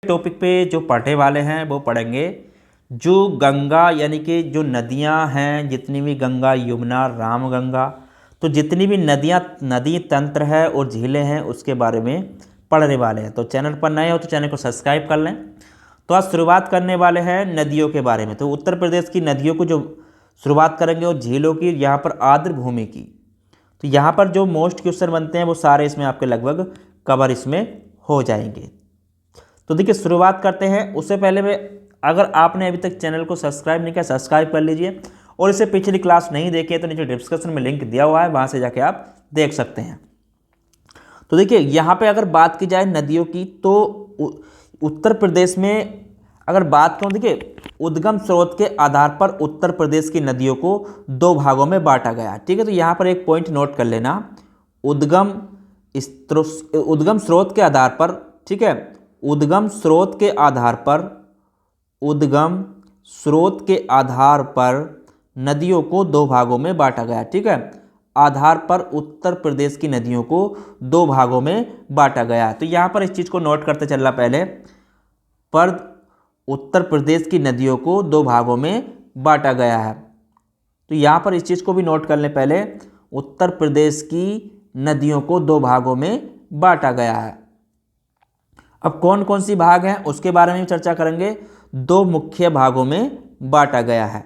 Topic पे जो पढ़ने वाले हैं वो पढ़ेंगे जो गंगा यानी कि जो नदियां हैं, जितनी भी गंगा, यमुना, रामगंगा, तो जितनी भी नदी तंत्र है और झीलें हैं उसके बारे में पढ़ने वाले हैं। तो चैनल पर नए हो तो चैनल को सब्सक्राइब कर लें। तो आज शुरुआत करने वाले हैं नदियों के बारे में। तो उत्तर प्रदेश की नदियों को जो शुरुआत करेंगे और झीलों की, यहाँ पर आर्द्र भूमि की। तो यहाँ पर जो मोस्ट क्वेश्चन बनते हैं वो सारे इसमें आपके लगभग कवर इसमें हो जाएंगे। तो देखिए शुरुआत करते हैं। उससे पहले मैं, अगर आपने अभी तक चैनल को सब्सक्राइब नहीं किया, सब्सक्राइब कर लीजिए। और इससे पिछली क्लास नहीं देखी है तो नीचे डिस्क्रिप्शन में लिंक दिया हुआ है, वहाँ से जाके आप देख सकते हैं। तो देखिए यहाँ पे अगर बात की जाए नदियों की, तो उत्तर प्रदेश में अगर बात करूँ, देखिए उद्गम स्रोत के आधार पर उत्तर प्रदेश की नदियों को दो भागों में बांटा गया। ठीक है, तो यहाँ पर एक पॉइंट नोट कर लेना, उद्गम स्रोत के आधार पर। ठीक है, उद्गम स्रोत के आधार पर नदियों को दो भागों में बांटा गया। ठीक है, आधार पर उत्तर प्रदेश की नदियों को दो भागों में बांटा गया। तो यहाँ पर इस चीज़ को नोट करते चलना पहले, पर उत्तर प्रदेश की नदियों को दो भागों में बांटा गया है। तो यहाँ पर इस चीज़ को भी नोट कर लें पहले, उत्तर प्रदेश की नदियों को दो भागों में बांटा गया है। अब कौन कौन सी भाग हैं उसके बारे में चर्चा करेंगे। दो मुख्य भागों में बांटा गया है।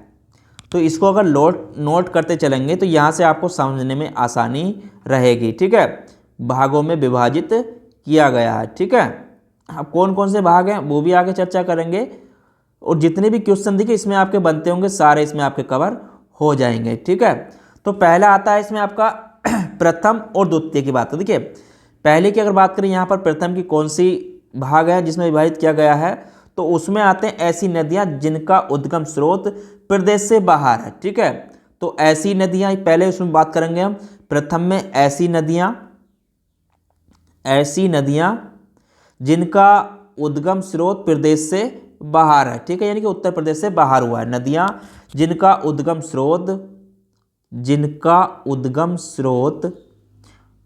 तो इसको अगर नोट करते चलेंगे तो यहाँ से आपको समझने में आसानी रहेगी। ठीक है, भागों में विभाजित किया गया है। ठीक है, अब कौन कौन से भाग हैं वो भी आगे चर्चा करेंगे। और जितने भी क्वेश्चन देखिए इसमें आपके बनते होंगे सारे इसमें आपके कवर हो जाएंगे। ठीक है, तो पहला आता है इसमें आपका प्रथम और द्वितीय की बात। तो देखिए पहले की अगर बात करें, यहाँ पर प्रथम की कौन सी भाग है जिसमें विभाजित किया गया है, तो उसमें आते हैं ऐसी नदियां जिनका उद्गम स्रोत प्रदेश से बाहर है। ठीक है, तो ऐसी नदियां पहले उसमें बात करेंगे हम। प्रथम में ऐसी नदियां जिनका उद्गम स्रोत प्रदेश से बाहर है। ठीक है, यानी कि उत्तर प्रदेश से बाहर हुआ है। नदियां जिनका उद्गम स्रोत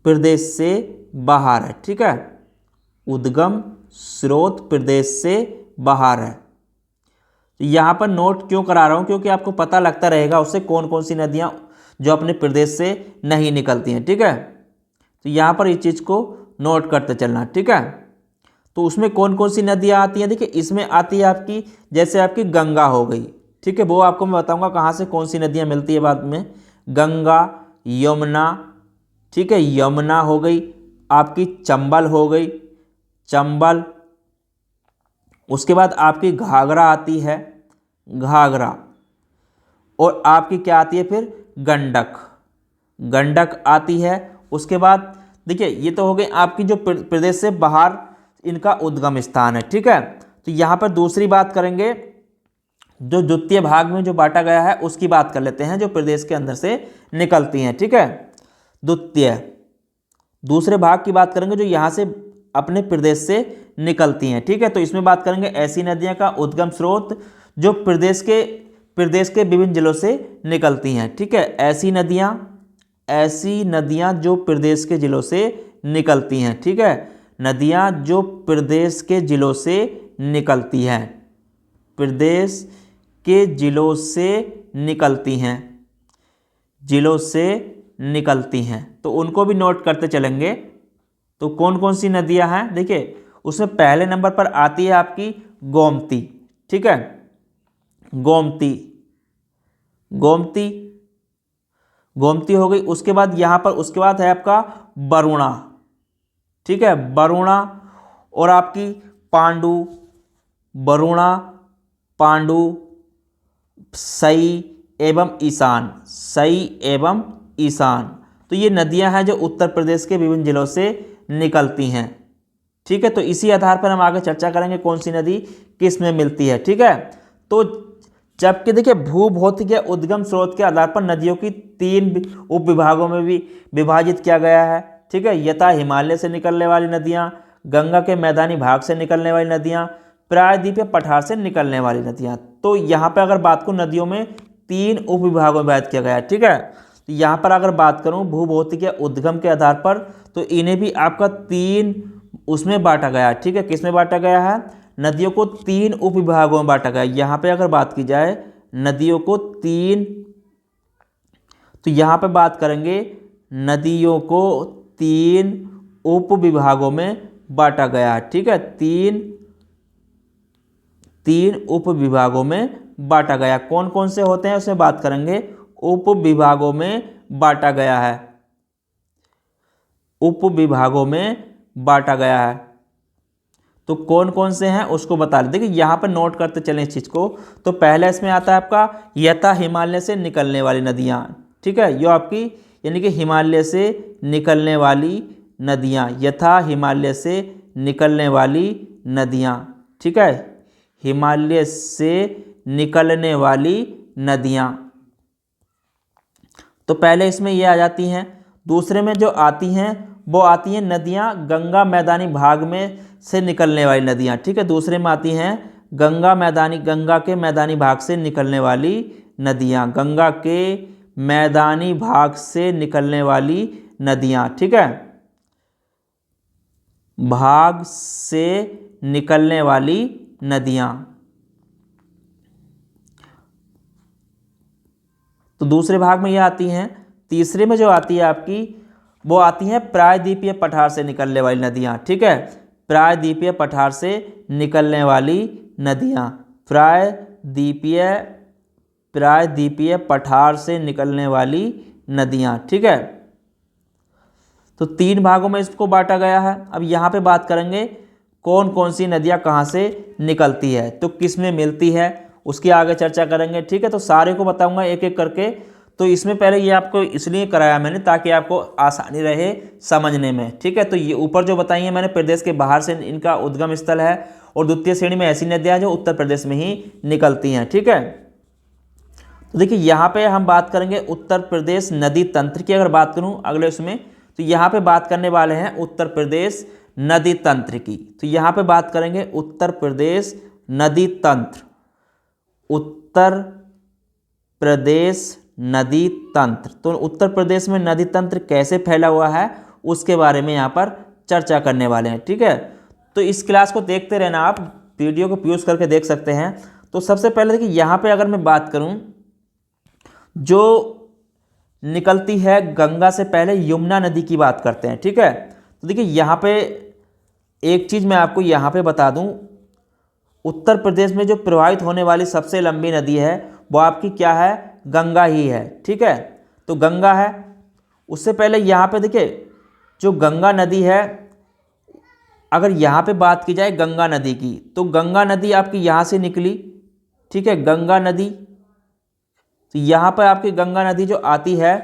प्रदेश से बाहर है। ठीक है, उद्गम स्रोत प्रदेश से बाहर है। यहाँ पर नोट क्यों करा रहा हूँ, क्योंकि आपको पता लगता रहेगा उससे कौन कौन सी नदियाँ जो अपने प्रदेश से नहीं निकलती हैं। ठीक है, तो यहाँ पर इस चीज़ को नोट करते चलना। ठीक है, तो उसमें कौन कौन सी नदियाँ आती हैं, देखिए इसमें आती है आपकी, जैसे आपकी गंगा हो गई। ठीक है, वो आपको मैं बताऊँगा कहाँ से कौन सी नदियाँ मिलती है बाद में। गंगा, यमुना, ठीक है, यमुना हो गई आपकी, चंबल हो गई, चंबल। उसके बाद आपकी घाघरा आती है, घाघरा। और आपकी क्या आती है फिर, गंडक आती है। उसके बाद देखिए ये तो हो गई आपकी जो प्रदेश से बाहर इनका उद्गम स्थान है। ठीक है, तो यहाँ पर दूसरी बात करेंगे, जो द्वितीय भाग में जो बांटा गया है उसकी बात कर लेते हैं, जो प्रदेश के अंदर से निकलती हैं। ठीक है, दूसरे भाग की बात करेंगे जो यहाँ से अपने प्रदेश से निकलती हैं। ठीक है, तो इसमें बात करेंगे ऐसी नदियाँ का उद्गम स्रोत जो प्रदेश के विभिन्न जिलों से निकलती हैं। ठीक है, ऐसी नदियाँ जो प्रदेश के जिलों से निकलती हैं। ठीक है, नदियाँ जो प्रदेश के जिलों से निकलती हैं, प्रदेश के जिलों से निकलती हैं, तो उनको भी नोट करते चलेंगे। तो कौन कौन सी नदियां हैं, देखिए उसमें पहले नंबर पर आती है आपकी गोमती। ठीक है, गोमती हो गई। उसके बाद है आपका वरुणा। ठीक है, वरुणा। और आपकी पांडु, वरुणा, पांडु, सई एवं ईशान। तो ये नदियां हैं जो उत्तर प्रदेश के विभिन्न जिलों से निकलती हैं। ठीक है, तो इसी आधार पर हम आगे चर्चा करेंगे कौन सी नदी किस में मिलती है। ठीक है, तो जबकि देखिए भूभौतिक या उद्गम स्रोत के आधार पर नदियों की 3 उप विभागों में भी विभाजित किया गया है। ठीक है, यथा हिमालय से निकलने वाली नदियाँ, गंगा के मैदानी भाग से निकलने वाली नदियाँ, प्रायद्वीपीय पठार से निकलने वाली नदियाँ। तो यहाँ पर अगर बात करूँ, नदियों में 3 उप विभागों में विभाजित किया गया है। ठीक है, तो यहाँ पर अगर बात करूँ भूभौतिक या उद्गम के आधार पर, तो इन्हें भी आपका 3 उसमें बांटा गया है। ठीक है, किस में बांटा गया है, नदियों को 3 उपविभागों में बांटा गया। यहाँ पे अगर बात की जाए नदियों को 3, तो यहाँ पे बात करेंगे नदियों को 3 उपविभागों में बांटा गया है। ठीक है, तीन उपविभागों में बांटा गया। कौन कौन से होते हैं उसमें बात करेंगे। उपविभागों में बांटा गया है, उपविभागों में बांटा गया है। तो कौन कौन से हैं उसको बता लें। देखिए यहाँ पर नोट करते चलें इस चीज़ को। तो पहले इसमें आता है आपका यथा हिमालय से निकलने वाली नदियाँ। ठीक है, यो आपकी यानी कि हिमालय से निकलने वाली नदियाँ, यथा हिमालय से निकलने वाली नदियाँ। ठीक है, हिमालय से निकलने वाली नदियाँ। तो पहले इसमें ये आ जाती हैं। दूसरे में जो आती हैं वो आती हैं नदियाँ गंगा मैदानी भाग में से निकलने वाली नदियाँ। ठीक है, दूसरे में आती हैं गंगा के मैदानी भाग से निकलने वाली नदियाँ, गंगा के मैदानी भाग से निकलने वाली नदियाँ। ठीक है, भाग से निकलने वाली नदियाँ। तो दूसरे भाग में ये आती हैं। तीसरे में जो आती है आपकी वो आती हैं प्रायद्वीपीय पठार से निकलने वाली नदियाँ। ठीक है, प्रायद्वीपीय पठार से निकलने वाली नदियाँ, प्रायद्वीपीय पठार से निकलने वाली नदियाँ। ठीक है, तो 3 भागों में इसको बांटा गया है। अब यहाँ पे बात करेंगे कौन कौन सी नदियाँ कहाँ से निकलती है, तो किस में मिलती है, उसकी आगे चर्चा करेंगे। ठीक है, तो सारे को बताऊंगा एक एक करके। तो इसमें पहले ये आपको इसलिए कराया मैंने ताकि आपको आसानी रहे समझने में। ठीक है, तो ये ऊपर जो बताई है मैंने प्रदेश के बाहर से इनका उद्गम स्थल है, और द्वितीय श्रेणी में ऐसी नदियाँ जो उत्तर प्रदेश में ही निकलती हैं। ठीक है, तो देखिए यहाँ पे हम बात करेंगे उत्तर प्रदेश नदी तंत्र की। अगर बात करूँ अगले उसमें, तो यहाँ पे बात करने वाले हैं उत्तर प्रदेश नदी तंत्र की। तो यहाँ पे बात करेंगे उत्तर प्रदेश नदी तंत्र, उत्तर प्रदेश नदी तंत्र। तो उत्तर प्रदेश में नदी तंत्र कैसे फैला हुआ है उसके बारे में यहाँ पर चर्चा करने वाले हैं। ठीक है, तो इस क्लास को देखते रहना, आप वीडियो को पॉज करके देख सकते हैं। तो सबसे पहले देखिए यहाँ पे अगर मैं बात करूँ जो निकलती है गंगा से पहले यमुना नदी की बात करते हैं। ठीक है, तो देखिए यहाँ पे एक चीज़ मैं आपको यहाँ पे बता दूँ, उत्तर प्रदेश में जो प्रवाहित होने वाली सबसे लंबी नदी है वो आपकी क्या है, गंगा ही है। ठीक है, तो गंगा है। उससे पहले यहाँ पे देखिए जो गंगा नदी है, अगर यहाँ पे बात की जाए गंगा नदी की, तो गंगा नदी आपकी यहाँ से निकली। ठीक है, गंगा नदी, तो यहाँ पर आपकी गंगा नदी जो आती है,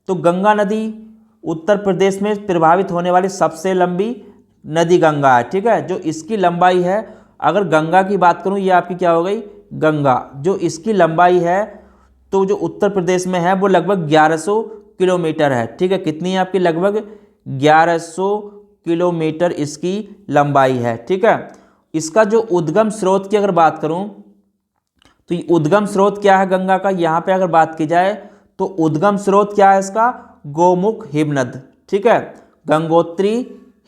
तो गंगा नदी उत्तर प्रदेश में प्रभावित होने वाली सबसे लंबी नदी गंगा है। ठीक है, जो इसकी लंबाई है, अगर गंगा की बात करूँ ये आपकी क्या हो गई, गंगा, जो इसकी लंबाई है तो जो उत्तर प्रदेश में है वो लगभग 1100 किलोमीटर है। ठीक है, कितनी है आपकी, लगभग 1100 किलोमीटर इसकी लंबाई है। ठीक है, इसका जो उद्गम स्रोत की अगर बात करूं तो ये उद्गम स्रोत क्या है गंगा का, यहाँ पे अगर बात की जाए तो उद्गम स्रोत क्या है इसका, गोमुख हिमनद। ठीक है, गंगोत्री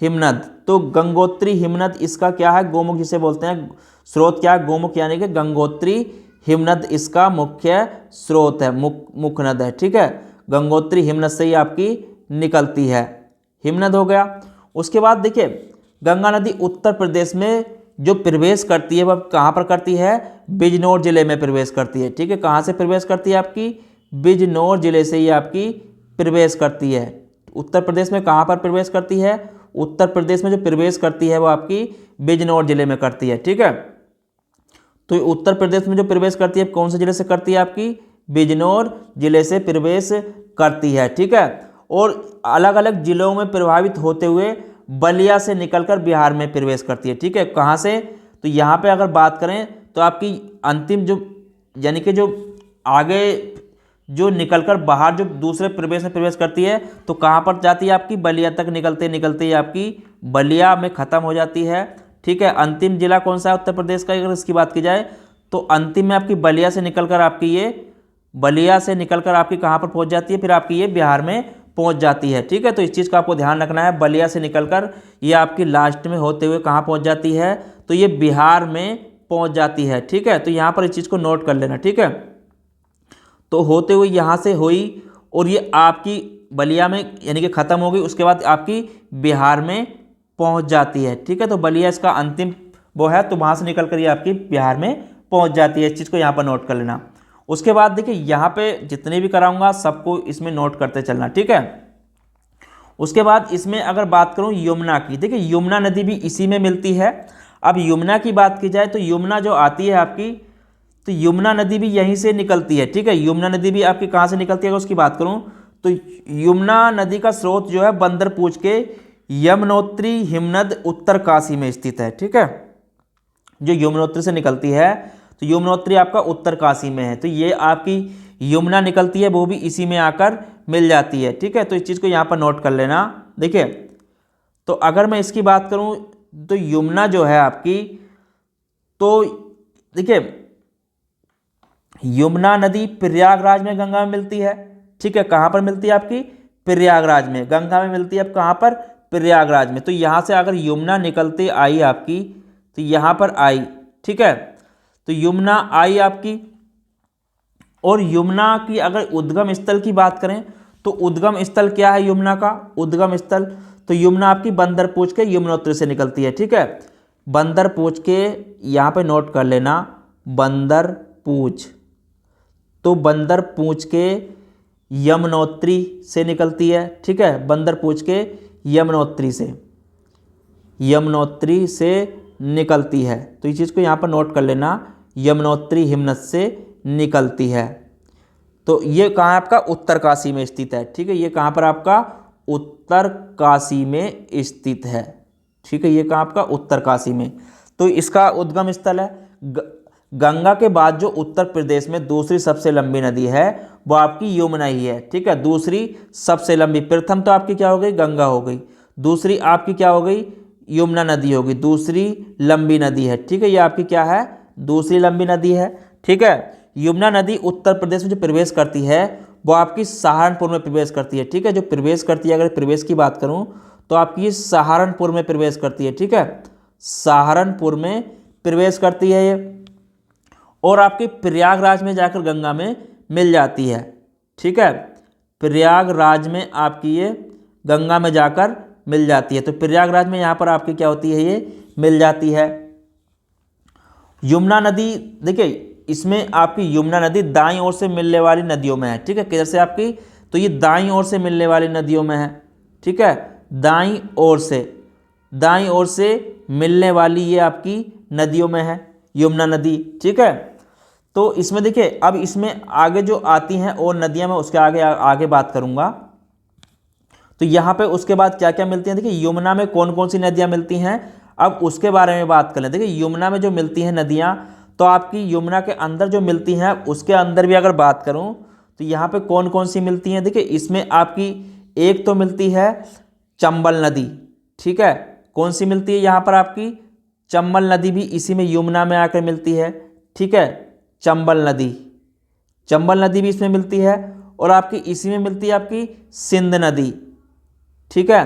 हिमनद। तो गंगोत्री हिमनद इसका क्या है, गोमुख जिसे बोलते हैं, स्रोत क्या है, गोमुख, यानी कि गंगोत्री हिमनद इसका मुख्य स्रोत है, मुख्य नद है। ठीक है, गंगोत्री हिमनद से ही आपकी निकलती है, हिमनद हो गया। उसके बाद देखिए गंगा नदी उत्तर प्रदेश में जो प्रवेश करती है वह कहाँ पर करती है, बिजनौर जिले में प्रवेश करती है। ठीक है, कहाँ से प्रवेश करती है, आपकी बिजनौर जिले से ही आपकी प्रवेश करती है। उत्तर प्रदेश में कहाँ पर प्रवेश करती है, उत्तर प्रदेश में जो प्रवेश करती है वो आपकी बिजनौर जिले में करती है। ठीक है, तो उत्तर प्रदेश में जो प्रवेश करती है कौन से जिले से करती है, आपकी बिजनौर जिले से प्रवेश करती है। ठीक है, और अलग अलग जिलों में प्रभावित होते हुए बलिया से निकलकर बिहार में प्रवेश करती है। ठीक है, कहाँ से, तो यहाँ पे अगर बात करें तो आपकी अंतिम जो यानी कि जो आगे जो निकलकर बाहर जो दूसरे प्रदेश में प्रवेश करती है तो कहाँ पर जाती है, आपकी बलिया तक निकलते निकलते ही आपकी बलिया में ख़त्म हो जाती है। ठीक है, अंतिम जिला कौन सा है उत्तर प्रदेश का, अगर इसकी बात की जाए तो अंतिम में आपकी बलिया से निकलकर आपकी कहाँ पर पहुँच जाती है, फिर आपकी ये बिहार में पहुँच जाती है। ठीक है, तो इस चीज़ का आपको ध्यान रखना है, बलिया से निकलकर ये आपकी लास्ट में होते हुए कहाँ पहुँच जाती है, तो ये बिहार में पहुंच जाती है। ठीक है, तो यहाँ पर इस चीज़ को नोट कर लेना। ठीक है, तो होते हुए यहाँ से हुई और ये आपकी बलिया में यानी कि ख़त्म हो गई, उसके बाद आपकी बिहार में पहुँच जाती है। ठीक है, तो बलिया इसका अंतिम वो है, तो वहाँ से निकल कर ये आपकी बिहार में पहुँच जाती है। इस चीज़ को यहाँ पर नोट कर लेना। उसके बाद देखिए यहाँ पे जितने भी कराऊंगा सबको इसमें नोट करते चलना। ठीक है, उसके बाद इसमें अगर बात करूं यमुना की, देखिए यमुना नदी भी इसी में मिलती है। अब यमुना की बात की जाए तो यमुना जो आती है आपकी, तो यमुना नदी भी यहीं से निकलती है। ठीक है, यमुना नदी भी आपकी कहाँ से निकलती है अगर उसकी बात करूं तो यमुना नदी का स्रोत जो है बंदरपूछ के यमुनोत्री हिमनद उत्तर काशी में स्थित है। ठीक है, जो यमुनोत्री से निकलती है तो यमुनोत्री आपका उत्तर काशी में है, तो ये आपकी यमुना निकलती है वो भी इसी में आकर मिल जाती है। ठीक है, तो इस चीज़ को यहाँ पर नोट कर लेना। देखिए, तो अगर मैं इसकी बात करूँ तो यमुना जो है आपकी, तो देखिए यमुना नदी प्रयागराज में गंगा में मिलती है। ठीक है, कहाँ पर मिलती है आपकी? प्रयागराज में। गंगा में मिलती है अब कहाँ पर? प्रयागराज में। तो यहाँ से अगर यमुना निकलते आई आपकी, तो यहाँ पर आई। ठीक है, तो यमुना आई आपकी, और यमुना की अगर उद्गम स्थल की बात करें तो उद्गम स्थल क्या है यमुना का? उद्गम स्थल तो यमुना आपकी बंदरपूछ के यमुनोत्री से निकलती है। ठीक है, बंदरपूछ के यहाँ पे नोट कर लेना, बंदरपूछ, तो बंदरपूछ के यमुनोत्री से निकलती है। ठीक है, बंदरपूछ के यमुनोत्री से निकलती है, तो इस चीज़ को यहाँ पर नोट कर लेना, यमुनोत्री हिमनद से निकलती है। तो ये कहाँ आपका? उत्तर काशी में स्थित है। ठीक है, ये कहाँ पर आपका? उत्तर काशी में स्थित है। ठीक है, ये कहाँ आपका? उत्तर काशी में। तो इसका उद्गम स्थल है गंगा के बाद जो उत्तर प्रदेश में दूसरी सबसे लंबी नदी है वो आपकी यमुना ही है। ठीक है, दूसरी सबसे लंबी, प्रथम तो आपकी क्या हो गई? गंगा हो गई, दूसरी आपकी क्या हो गई? यमुना नदी होगी, दूसरी लंबी नदी है। ठीक है, ये आपकी क्या है? दूसरी लंबी नदी है। ठीक है, यमुना नदी उत्तर प्रदेश में जो प्रवेश करती है वो आपकी सहारनपुर में प्रवेश करती है। ठीक है, जो प्रवेश करती है, अगर प्रवेश की बात करूं तो आपकी सहारनपुर में प्रवेश करती है। ठीक है, सहारनपुर में प्रवेश करती है ये, और आपके प्रयागराज में जाकर गंगा में मिल जाती है। ठीक है, प्रयागराज में आपकी ये गंगा में जाकर मिल जाती है, तो प्रयागराज में यहाँ पर आपकी क्या होती है? ये मिल जाती है। यमुना नदी, देखिए इसमें आपकी यमुना नदी दाईं ओर से मिलने वाली नदियों में है। ठीक है, किधर से आपकी? तो ये दाईं ओर से मिलने वाली नदियों में है। ठीक है, दाईं ओर से मिलने वाली ये आपकी नदियों में है यमुना नदी। ठीक है, तो इसमें देखिए अब इसमें आगे जो आती हैं और नदियां मैं उसके आगे बात करूंगा। तो यहाँ पे उसके बाद क्या क्या मिलती हैं, देखिए यमुना में कौन कौन सी नदियाँ मिलती हैं अब उसके बारे में बात कर लें। देखिए यमुना में जो मिलती हैं नदियाँ, तो आपकी यमुना के अंदर जो मिलती हैं, उसके अंदर भी अगर बात करूँ तो यहाँ पे कौन कौन सी मिलती हैं। देखिए इसमें आपकी एक तो मिलती है चंबल नदी। ठीक है, कौन सी मिलती है यहाँ पर आपकी? चंबल नदी भी इसी में यमुना में आकर मिलती है। ठीक है, चंबल नदी भी इसमें मिलती है, और आपकी इसी में मिलती है आपकी सिंध नदी। ठीक है,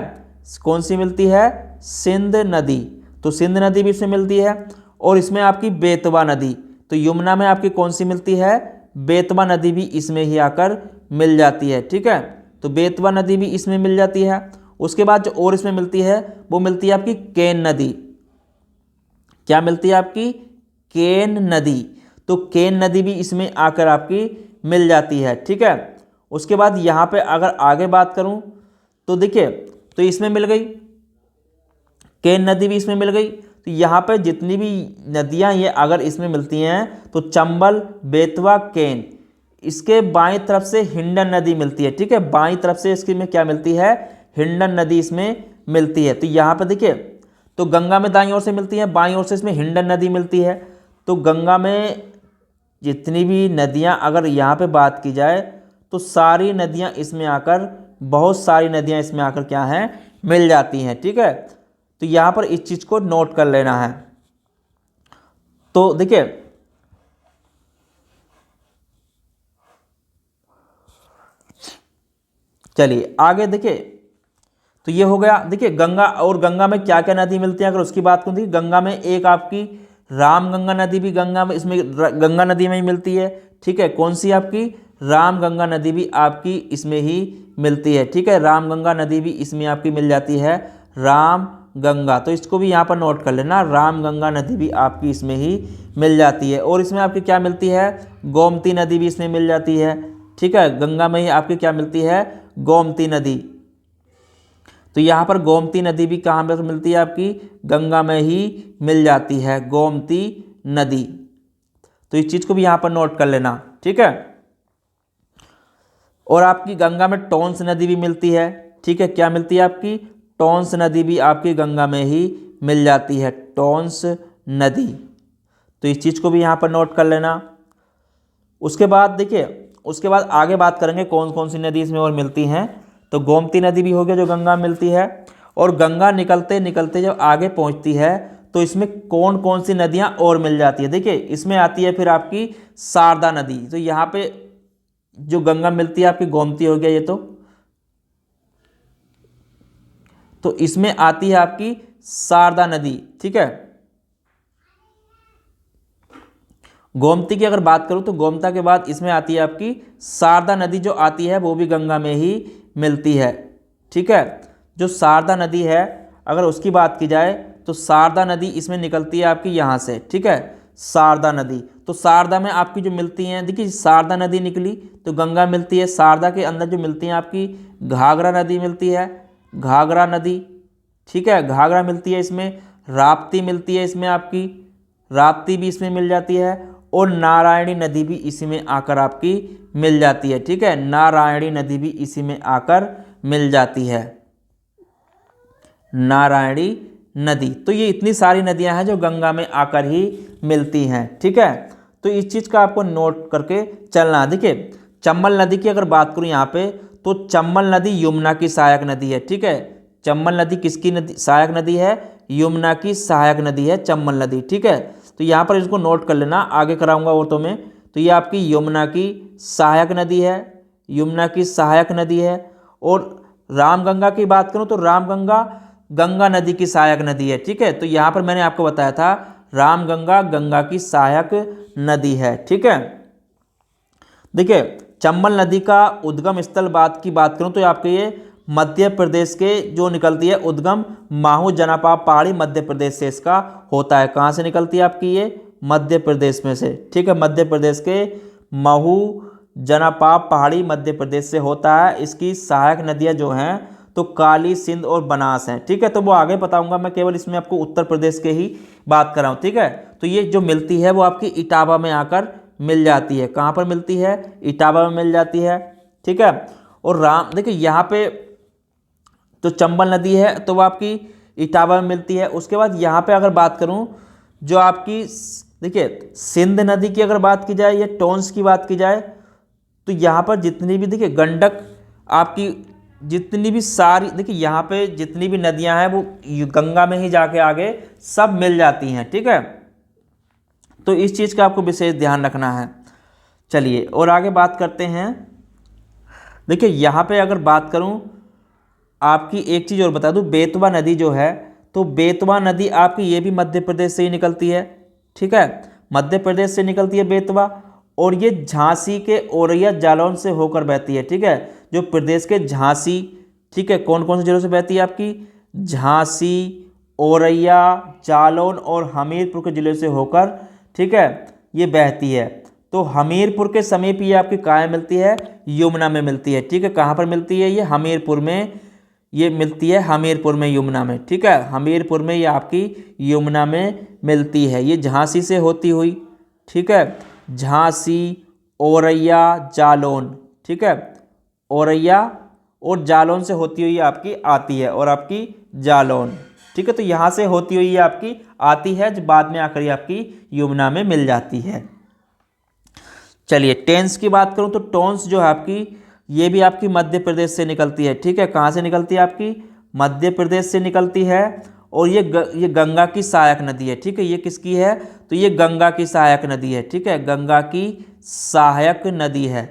कौन सी मिलती है? सिंध नदी, तो सिंध नदी भी इसमें मिलती है, और इसमें आपकी बेतवा नदी, तो यमुना में आपकी कौन सी मिलती है? बेतवा नदी भी इसमें ही आकर मिल जाती है। ठीक है, तो बेतवा नदी भी इसमें मिल जाती है। उसके बाद जो और इसमें मिलती है वो मिलती है आपकी केन नदी। क्या मिलती है आपकी? केन नदी, तो केन नदी भी इसमें आकर आपकी मिल जाती है। ठीक है, उसके बाद यहाँ पे अगर आगे बात करूँ तो देखिए, तो इसमें मिल गई केन नदी भी इसमें मिल गई। तो यहाँ पे जितनी भी नदियाँ ये अगर इसमें मिलती हैं तो चंबल, बेतवा, केन, इसके बाईं तरफ से हिंडन नदी मिलती है। ठीक है, बाईं तरफ से इसकी में क्या मिलती है? हिंडन नदी इसमें मिलती है। तो यहाँ पे देखिए, तो गंगा में दाईं ओर से मिलती है, बाईं ओर से इसमें हिंडन नदी मिलती है। तो गंगा में जितनी भी नदियाँ अगर यहाँ पे बात की जाए तो सारी नदियाँ इसमें आकर, बहुत सारी नदियाँ इसमें आकर क्या हैं? मिल जाती हैं। ठीक है, तो यहाँ पर इस चीज़ को नोट कर लेना है। तो देखिए चलिए आगे देखिए, तो ये हो गया। देखिए गंगा, और गंगा में क्या क्या नदी मिलती है अगर उसकी बात करूँ, देखिए गंगा में एक आपकी राम गंगा नदी भी गंगा में, इसमें गंगा नदी में ही मिलती है। ठीक है, कौन सी आपकी राम गंगा नदी भी आपकी इसमें ही मिलती है। ठीक है, राम गंगा नदी भी इसमें आपकी मिल जाती है, राम गंगा। तो इसको भी यहाँ पर नोट कर लेना, राम गंगा नदी भी आपकी इसमें ही मिल जाती है। और इसमें आपकी क्या मिलती है, गोमती नदी भी इसमें मिल जाती है। ठीक है, गंगा में ही आपकी क्या मिलती है, गोमती नदी। तो यहाँ पर गोमती नदी भी कहाँ पर मिलती है, आपकी गंगा में ही मिल जाती है, गोमती नदी। तो इस चीज़ को भी यहाँ पर नोट कर लेना। ठीक है, और आपकी गंगा में टोंस नदी भी मिलती है। ठीक है, क्या मिलती है आपकी, टोंस नदी भी आपकी गंगा में ही मिल जाती है, टोंस नदी। तो इस चीज़ को भी यहाँ पर नोट कर लेना। उसके बाद देखिए, उसके बाद आगे बात करेंगे कौन कौन सी नदी इसमें और मिलती हैं। तो गोमती नदी भी हो गया जो गंगा में मिलती है। और गंगा निकलते निकलते जब आगे पहुँचती है तो इसमें कौन कौन सी नदियाँ और मिल जाती है। देखिए इसमें आती है फिर आपकी शारदा नदी। तो यहाँ पे जो गंगा मिलती है आपकी गोमती हो गया ये, तो इसमें आती है आपकी शारदा नदी। ठीक है, गोमती की अगर बात करूं तो गोमता के बाद इसमें आती है आपकी शारदा नदी, जो आती है वो भी गंगा में ही मिलती है। ठीक है, जो शारदा नदी है अगर उसकी बात की जाए तो शारदा नदी इसमें निकलती है आपकी यहाँ से। ठीक है, शारदा नदी, तो शारदा में आपकी जो मिलती हैं, देखिए शारदा नदी निकली तो गंगा मिलती है, शारदा के अंदर जो मिलती हैं आपकी घाघरा नदी मिलती है, घाघरा नदी। ठीक है, घाघरा मिलती है इसमें, राप्ती मिलती है इसमें आपकी, राप्ती भी इसमें मिल जाती है। और नारायणी नदी भी इसी में आकर आपकी मिल जाती है। ठीक है, नारायणी नदी भी इसी में आकर मिल जाती है, नारायणी नदी। तो ये इतनी सारी नदियां हैं जो गंगा में आकर ही मिलती हैं। ठीक है, तो इस चीज़ का आपको नोट करके चलना। देखिए चंबल नदी की अगर बात करूं यहाँ पे, तो चंबल नदी यमुना की सहायक नदी है। ठीक है, चंबल नदी किसकी नदी, सहायक नदी है, यमुना की सहायक नदी है चंबल नदी। ठीक है, तो यहाँ पर इसको नोट कर लेना, आगे कराऊंगा औरतों में। तो ये आपकी यमुना की सहायक नदी है, यमुना की सहायक नदी है। और रामगंगा की बात करूं तो रामगंगा गंगा नदी की सहायक नदी है। ठीक है, तो यहाँ पर मैंने आपको बताया था रामगंगा गंगा की सहायक नदी है। ठीक है, देखिए चंबल नदी का उद्गम स्थल की बात करूं तो आपके ये मध्य प्रदेश के जो निकलती है उद्गम, माहू जनापाप पहाड़ी मध्य प्रदेश से इसका होता है। कहाँ से निकलती है आपकी ये, मध्य प्रदेश में से। ठीक है, मध्य प्रदेश के महू जनापाप पहाड़ी मध्य प्रदेश से होता है। इसकी सहायक नदियाँ जो हैं तो काली, सिंध और बनास हैं। ठीक है, तो वो आगे बताऊंगा, मैं केवल इसमें आपको उत्तर प्रदेश के ही बात कर रहा हूँ। ठीक है, तो ये जो मिलती है वो आपकी इटावा में आकर मिल जाती है। कहाँ पर मिलती है, इटावा में मिल जाती है। ठीक है, और देखिए यहाँ पे तो चंबल नदी है तो वो आपकी इटावा में मिलती है। उसके बाद यहाँ पे अगर बात करूँ जो आपकी, देखिए सिंध नदी की अगर बात की जाए या टोंस की बात की जाए, तो यहाँ पर जितनी भी, देखिए गंडक आपकी जितनी भी सारी, देखिए यहाँ पे जितनी भी नदियाँ हैं वो गंगा में ही जाके आगे सब मिल जाती हैं। ठीक है, तो इस चीज़ का आपको विशेष ध्यान रखना है। चलिए और आगे बात करते हैं। देखिए यहाँ पे अगर बात करूँ, आपकी एक चीज़ और बता दूँ, बेतवा नदी जो है, तो बेतवा नदी आपकी ये भी मध्य प्रदेश से ही निकलती है। ठीक है, मध्य प्रदेश से निकलती है बेतवा, और ये झांसी के औरैया जालौन से होकर बहती है। ठीक है, जो प्रदेश के झांसी, ठीक है, कौन कौन से जिलों से बहती है आपकी, झांसी, औरैया, जालौन और हमीरपुर के जिले से होकर, ठीक है, ये बहती है। तो हमीरपुर के समीप ये आपकी कहाँ मिलती है, यमुना में मिलती है। ठीक है, कहाँ पर मिलती है, ये हमीरपुर में ये मिलती है, हमीरपुर में, यमुना में। ठीक है, हमीरपुर में ये आपकी यमुना में मिलती है। ये झांसी से होती हुई, ठीक है, झांसी, औरैया, जालौन, ठीक है, औरैया और जालौन से होती हुई आपकी आती है, और आपकी जालौन। ठीक है, तो यहाँ से होती हुई आपकी आती है, जो बाद में आकर आपकी यमुना में मिल जाती है। चलिए टेंस की बात करूँ तो टोंस जो है आपकी, ये भी आपकी मध्य प्रदेश से निकलती है। ठीक है, कहाँ से निकलती है आपकी, मध्य प्रदेश से निकलती है। और ये गंगा की सहायक नदी है। ठीक है, ये किसकी है, तो ये गंगा की सहायक नदी है। ठीक है, गंगा की सहायक नदी है,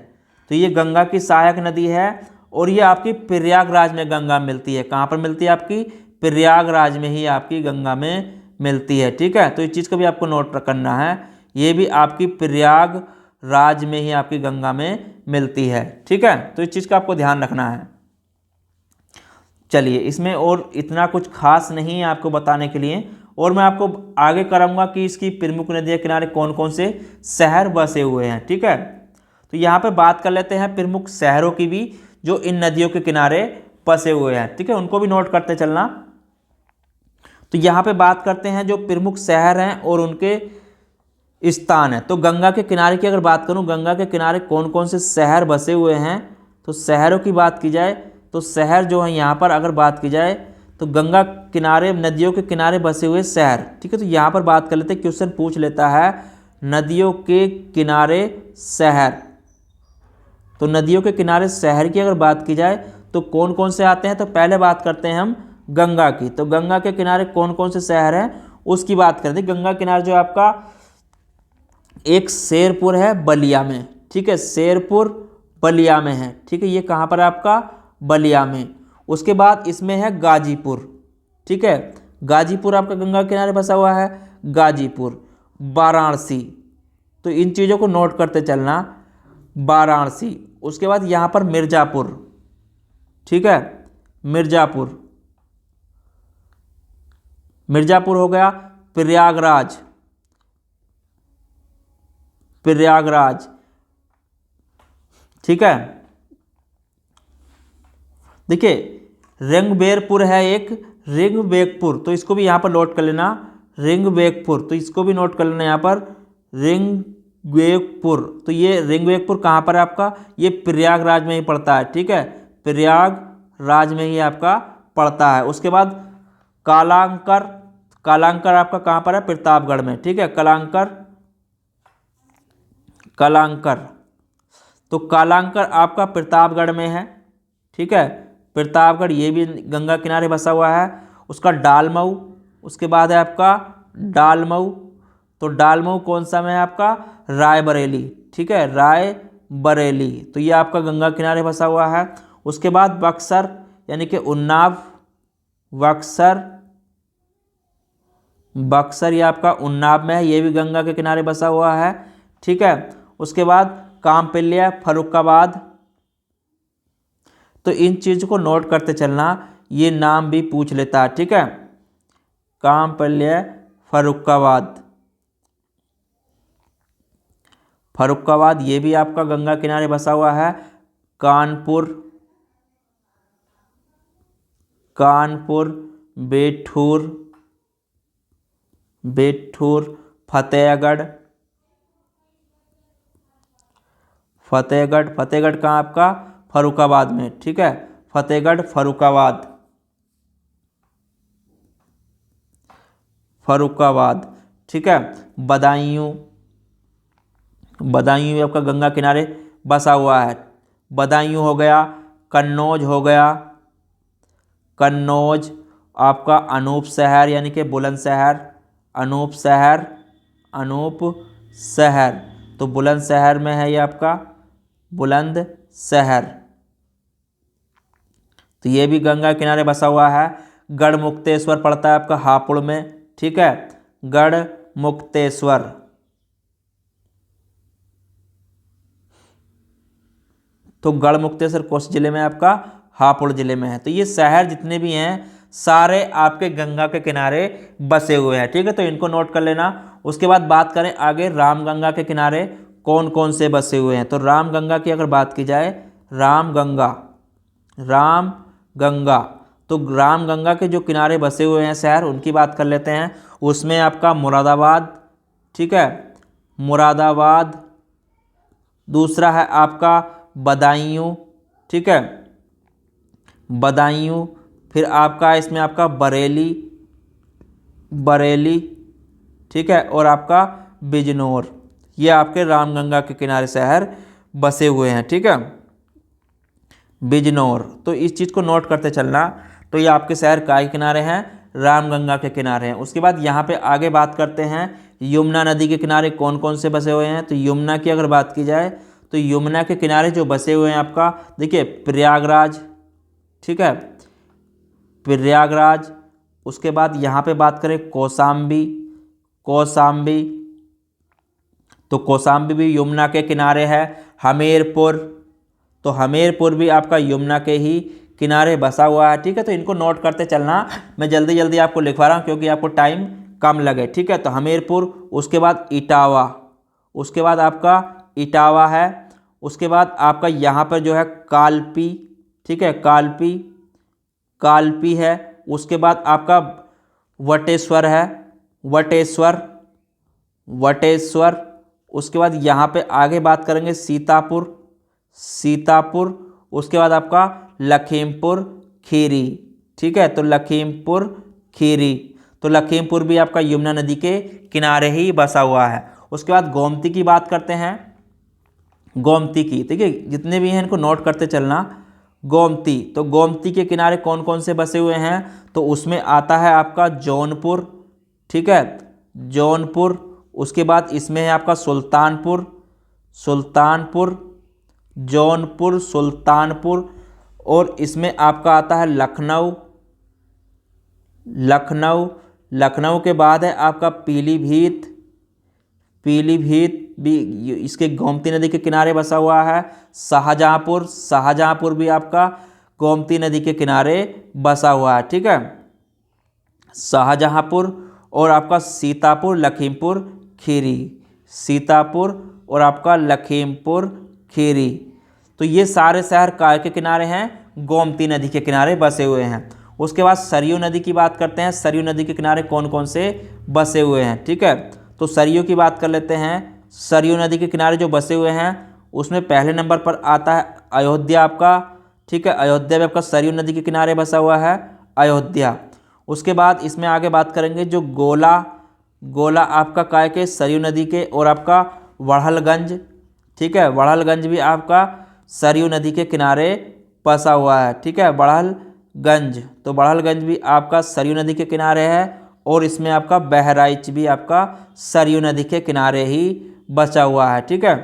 तो ये गंगा की सहायक नदी है। और ये आपकी प्रयागराज में गंगा मिलती है। कहाँ पर मिलती है आपकी? प्रयागराज में ही आपकी गंगा में मिलती है। ठीक है, तो इस चीज़ को भी आपको नोट करना है, ये भी आपकी प्रयागराज में ही आपकी गंगा में मिलती है। ठीक है, तो इस चीज़ का आपको ध्यान रखना है। चलिए, इसमें और इतना कुछ खास नहीं है आपको बताने के लिए, और मैं आपको आगे कराऊंगा कि इसकी प्रमुख नदियों के किनारे कौन कौन से शहर बसे हुए हैं। ठीक है, तो यहाँ पे बात कर लेते हैं प्रमुख शहरों की भी जो इन नदियों के किनारे बसे हुए हैं। ठीक है, उनको भी नोट करते चलना। तो यहाँ पे बात करते हैं जो प्रमुख शहर हैं और उनके स्थान है। तो गंगा के किनारे की अगर बात करूँ, गंगा के किनारे कौन कौन से शहर बसे हुए हैं, तो शहरों की बात की जाए तो शहर जो है यहाँ पर अगर बात की जाए तो गंगा किनारे नदियों के किनारे बसे हुए शहर। ठीक है, तो यहाँ पर बात कर लेते हैं, क्वेश्चन पूछ लेता है नदियों के किनारे शहर। तो नदियों के किनारे शहर की अगर बात की जाए तो कौन कौन से आते हैं, तो पहले बात करते हैं हम गंगा की। तो गंगा के किनारे कौन कौन से शहर हैं उसकी बात करते हैं। गंगा किनारे जो आपका एक शेरपुर है बलिया में। ठीक है, शेरपुर बलिया में है। ठीक है, ये कहाँ पर है आपका? बलिया में। उसके बाद इसमें है गाजीपुर। ठीक है, गाजीपुर आपका गंगा किनारे बसा हुआ है। गाजीपुर, वाराणसी, तो इन चीज़ों को नोट करते चलना, वाराणसी। उसके बाद यहाँ पर मिर्ज़ापुर। ठीक है, मिर्ज़ापुर, मिर्ज़ापुर हो गया। प्रयागराज, प्रयागराज। ठीक है, देखिए रिंगबेरपुर है एक, रिंगबेरपुर, तो इसको भी यहाँ पर नोट कर लेना, रिंगबेरपुर, तो इसको भी नोट कर लेना यहाँ पर, रिंगबेरपुर। तो ये रिंगबेरपुर कहाँ पर है आपका? ये प्रयागराज में ही पड़ता है। ठीक है, प्रयागराज में ही आपका पड़ता है। उसके बाद कालांकर, कालांकर आपका कहाँ पर है? प्रतापगढ़ में। ठीक है, कालांकर, कालांकर, तो कालांकर आपका प्रतापगढ़ में है। ठीक है, प्रतापगढ़ ये भी गंगा किनारे बसा हुआ है। उसका डालमऊ, उसके बाद है आपका डालमऊ, तो डालमऊ कौन सा में है आपका? रायबरेली। ठीक है, रायबरेली, तो ये आपका गंगा किनारे बसा हुआ है। उसके बाद बक्सर यानी कि उन्नाव, बक्सर, बक्सर ये आपका उन्नाव में है, ये भी गंगा के किनारे बसा हुआ है। ठीक है, उसके बाद कामपिल्य, फर्रुखाबाद, तो इन चीज़ों को नोट करते चलना, ये नाम भी पूछ लेता है। ठीक है, कामपिल्य, फर्रुखाबाद, फर्रुखाबाद ये भी आपका गंगा किनारे बसा हुआ है। कानपुर, कानपुर, बेठूर, बेठूर, फतेहगढ़, फतेहगढ़, फतेहगढ़ कहाँ आपका? फर्रुखाबाद में। ठीक है, फतेहगढ़, फर्रुखाबाद, फर्रुखाबाद। ठीक है, बदायूं, बदायूं आपका गंगा किनारे बसा हुआ है। बदायूं हो गया। कन्नौज हो गया, कन्नौज आपका अनूप शहर यानी कि बुलंदशहर, अनूप शहर, अनूप शहर, तो बुलंदशहर में है ये आपका बुलंदशहर, तो ये भी गंगा किनारे बसा हुआ है। गढ़मुक्तेश्वर पड़ता है आपका हापुड़ में। ठीक है, गढ़मुक्तेश्वर, तो गढ़मुक्तेश्वर कौन से जिले में है आपका? हापुड़ जिले में है। तो ये शहर जितने भी हैं सारे आपके गंगा के किनारे बसे हुए हैं। ठीक है, तो इनको नोट कर लेना। उसके बाद बात करें आगे रामगंगा के किनारे कौन कौन से बसे हुए हैं। तो रामगंगा की अगर बात की जाए, रामगंगा, रामगंगा, तो रामगंगा के जो किनारे बसे हुए हैं शहर उनकी बात कर लेते हैं। उसमें आपका मुरादाबाद, ठीक है, मुरादाबाद, दूसरा है आपका बदायूं, ठीक है, बदायूं, फिर आपका इसमें आपका बरेली, बरेली, ठीक है, और आपका बिजनौर, ये आपके रामगंगा के किनारे शहर बसे हुए हैं। ठीक है, बिजनौर, तो इस चीज़ को नोट करते चलना। तो ये आपके शहर काय किनारे हैं? रामगंगा के किनारे हैं। उसके बाद यहाँ पे आगे बात करते हैं यमुना नदी के किनारे कौन कौन से बसे हुए हैं। तो यमुना की अगर बात की जाए तो यमुना के किनारे जो बसे हुए हैं आपका, देखिए प्रयागराज, ठीक है, प्रयागराज। उसके बाद यहाँ पे बात करें कौशाम्बी, कौशाम्बी, तो कौशाम्बी भी यमुना के किनारे है। हमीरपुर, तो हमीरपुर भी आपका यमुना के ही किनारे बसा हुआ है, ठीक है। तो इनको नोट करते चलना, मैं जल्दी जल्दी आपको लिखवा रहा हूँ क्योंकि आपको टाइम कम लगे, ठीक है। तो हमीरपुर, उसके बाद इटावा, उसके बाद आपका इटावा है। उसके बाद आपका यहाँ पर जो है कालपी, ठीक है, कालपी, कालपी है। उसके बाद आपका वटेश्वर है, वटेश्वर, वटेश्वर। उसके बाद यहाँ पे आगे बात करेंगे सीतापुर, सीतापुर। उसके बाद आपका लखीमपुर खीरी, ठीक है, तो लखीमपुर खीरी, तो लखीमपुर भी आपका यमुना नदी के किनारे ही बसा हुआ है। उसके बाद गोमती की बात करते हैं, गोमती की, ठीक है, जितने भी हैं इनको नोट करते चलना। गोमती, तो गोमती के किनारे कौन कौन से बसे हुए हैं, तो उसमें आता है आपका जौनपुर, ठीक है, जौनपुर। उसके बाद इसमें है आपका सुल्तानपुर, सुल्तानपुर, जौनपुर, सुल्तानपुर। और इसमें आपका आता है लखनऊ, लखनऊ, लखनऊ के बाद है आपका पीलीभीत, पीलीभीत भी इसके गोमती नदी के किनारे बसा हुआ है। शाहजहाँपुर, शाहजहाँपुर भी आपका गोमती नदी के किनारे बसा हुआ है, ठीक है, शाहजहाँपुर। और आपका सीतापुर, लखीमपुर खीरी, सीतापुर और आपका लखीमपुर खीरी। तो ये सारे शहर काय के किनारे हैं, गोमती नदी के किनारे बसे हुए हैं। उसके बाद सरयू नदी की बात करते हैं, सरयू नदी के किनारे कौन कौन से बसे हुए हैं, ठीक है। तो सरयू की बात कर लेते हैं। सरयू नदी के किनारे जो बसे हुए हैं उसमें पहले नंबर पर आता है अयोध्या आपका, ठीक है, अयोध्या भी आपका सरयू नदी के किनारे बसा हुआ है, अयोध्या। उसके बाद इसमें आगे बात करेंगे जो गोला, गोला आपका काय के सरयू नदी के, और आपका वड़हलगंज, ठीक है, वड़हलगंज भी आपका सरयू नदी के किनारे बसा हुआ है, ठीक है, बड़हलगंज। तो बड़हलगंज भी आपका सरयू नदी के किनारे है। और इसमें आपका बहराइच भी आपका सरयू नदी के किनारे ही बचा हुआ है, ठीक है,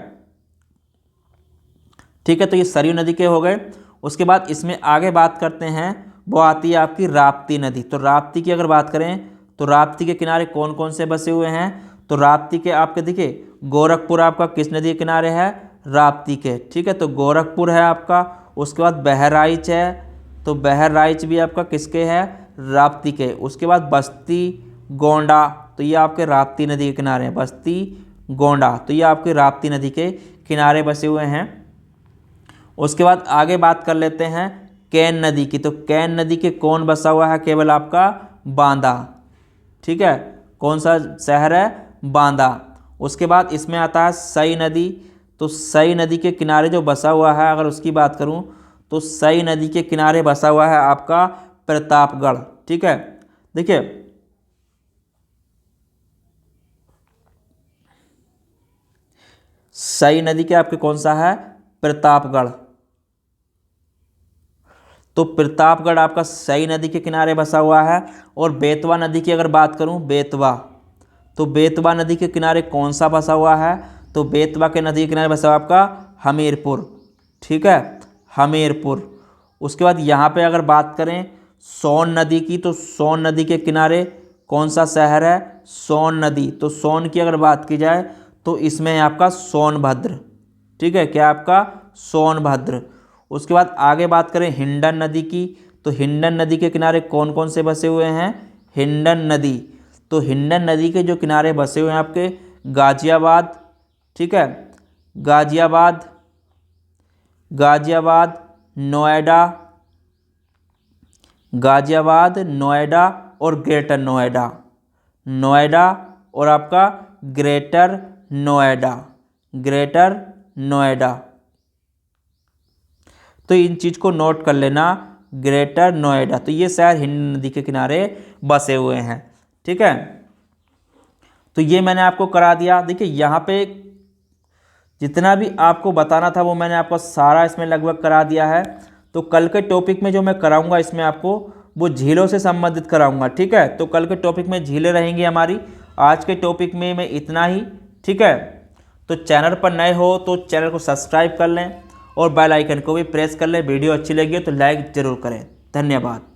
ठीक है। तो ये सरयू नदी के हो गए। उसके बाद इसमें आगे बात करते हैं, वो आती है आपकी राप्ती नदी। तो राप्ती की अगर बात करें तो राप्ती के किनारे कौन कौन से बसे हुए हैं, तो राप्ती के आपके देखिए गोरखपुर आपका किस नदी के किनारे है, राप्ती के, ठीक है, तो गोरखपुर है आपका। उसके बाद बहराइच है, तो बहराइच भी आपका किसके है, राप्ती के। उसके बाद बस्ती गोंडा, तो ये आपके राप्ती नदी के किनारे हैं, बस्ती गोंडा, तो ये आपके राप्ती नदी के किनारे बसे हुए हैं। उसके बाद आगे बात कर लेते हैं कैन नदी की। तो कैन नदी के कौन बसा हुआ है, केवल आपका बांदा, ठीक है, कौन सा शहर है, बांदा। उसके बाद इसमें आता है सई नदी। तो सई नदी के किनारे जो बसा हुआ है, अगर उसकी बात करूं तो सई नदी के किनारे बसा हुआ है आपका प्रतापगढ़, ठीक है। देखिए सई नदी के आपके कौन सा है, प्रतापगढ़। तो प्रतापगढ़ आपका सई नदी के किनारे बसा हुआ है। और बेतवा नदी की अगर बात करूं, बेतवा, तो बेतवा नदी के किनारे कौन सा बसा हुआ है, तो बेतवा के नदी के किनारे बसा हुआ आपका हमीरपुर, ठीक है, हमीरपुर। उसके बाद यहाँ पे अगर बात करें सोन नदी की, तो सोन नदी के किनारे कौन सा शहर है, सोन नदी। तो सोन की अगर बात की जाए तो इसमें है आपका सोनभद्र, ठीक है, क्या आपका सोनभद्र। उसके बाद आगे बात करें हिंडन नदी की, तो हिंडन नदी के किनारे कौन कौन से बसे हुए हैं, हिंडन नदी। तो हिंडन नदी के जो किनारे बसे हुए हैं आपके गाजियाबाद, ठीक है, गाजियाबाद, गाजियाबाद, नोएडा, गाजियाबाद, नोएडा और ग्रेटर नोएडा, नोएडा और आपका ग्रेटर नोएडा, ग्रेटर नोएडा। तो इन चीज़ को नोट कर लेना, ग्रेटर नोएडा। तो ये शहर हिंड नदी के किनारे बसे हुए हैं, ठीक है। तो ये मैंने आपको करा दिया। देखिए यहाँ पे जितना भी आपको बताना था वो मैंने आपको सारा इसमें लगभग करा दिया है। तो कल के टॉपिक में जो मैं कराऊंगा इसमें आपको वो झीलों से संबंधित कराऊंगा, ठीक है। तो कल के टॉपिक में झीलें रहेंगी हमारी, आज के टॉपिक में मैं इतना ही, ठीक है। तो चैनल पर नए हो तो चैनल को सब्सक्राइब कर लें और बेल आइकन को भी प्रेस कर लें। वीडियो अच्छी लगी हो तो लाइक ज़रूर करें। धन्यवाद।